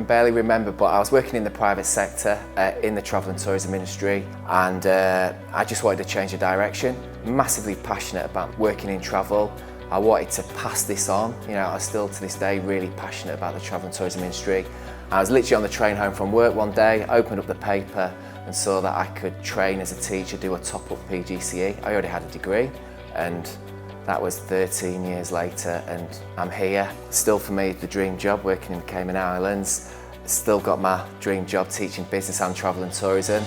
barely remember, but I was working in the private sector in the travel and tourism industry, and I just wanted to change the direction. Massively passionate about working in travel. I wanted to pass this on. You know, I'm still to this day really passionate about the travel and tourism industry. I was literally on the train home from work one day, opened up the paper and saw that I could train as a teacher, do a top-up PGCE. I already had a degree, and that was 13 years later, and I'm here. Still for me, the dream job, working in the Cayman Islands. Still got my dream job teaching business and travel and tourism.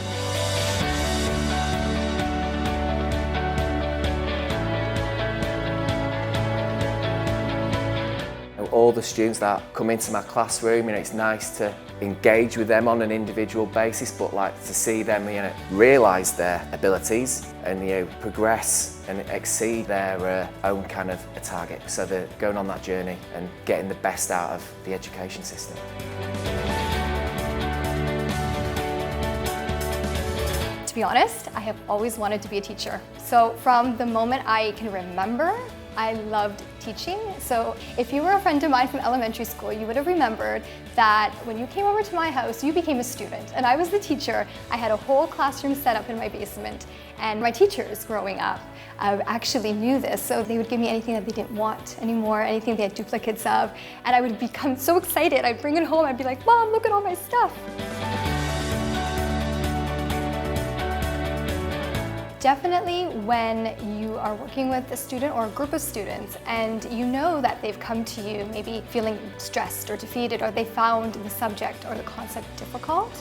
All the students that come into my classroom, you know, it's nice to engage with them on an individual basis, but like to see them, you know, realise their abilities and, you know, progress and exceed their own kind of a target. So they're going on that journey and getting the best out of the education system. To be honest, I have always wanted to be a teacher. So from the moment I can remember, I loved teaching. So if you were a friend of mine from elementary school, you would have remembered that when you came over to my house, you became a student and I was the teacher. I had a whole classroom set up in my basement, and my teachers growing up actually knew this. So they would give me anything that they didn't want anymore, anything they had duplicates of, and I would become so excited. I'd bring it home, I'd be like, Mom, look at all my stuff. Definitely when you are working with a student or a group of students and you know that they've come to you maybe feeling stressed or defeated, or they found the subject or the concept difficult,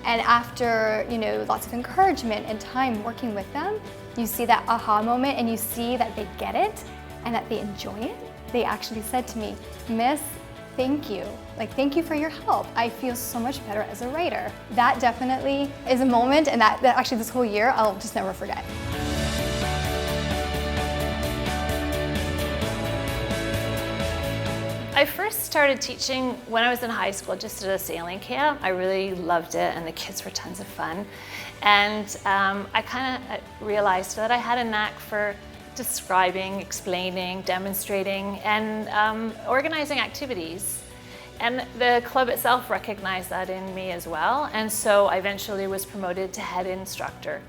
and after, you know, lots of encouragement and time working with them, you see that aha moment and you see that they get it and that they enjoy it. They actually said to me, Miss, thank you. Like, thank you for your help. I feel so much better as a writer. That definitely is a moment, and that actually this whole year I'll just never forget. I first started teaching when I was in high school, just at a sailing camp. I really loved it, and the kids were tons of fun. And I kind of realized that I had a knack for describing, explaining, demonstrating, and organizing activities. And the club itself recognized that in me as well, and so I eventually was promoted to head instructor.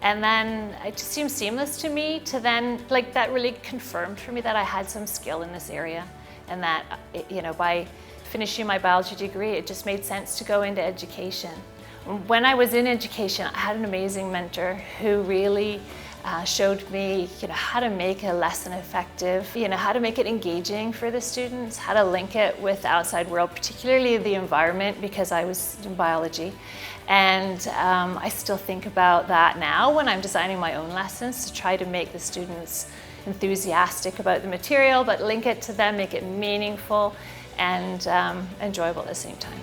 And then it just seemed seamless to me to then, like, that really confirmed for me that I had some skill in this area, and that, you know, by finishing my biology degree, it just made sense to go into education. When I was in education, I had an amazing mentor who really showed me, you know, how to make a lesson effective, you know, how to make it engaging for the students, how to link it with the outside world, particularly the environment, because I was in biology. And I still think about that now when I'm designing my own lessons, to try to make the students enthusiastic about the material, but link it to them, make it meaningful and enjoyable at the same time.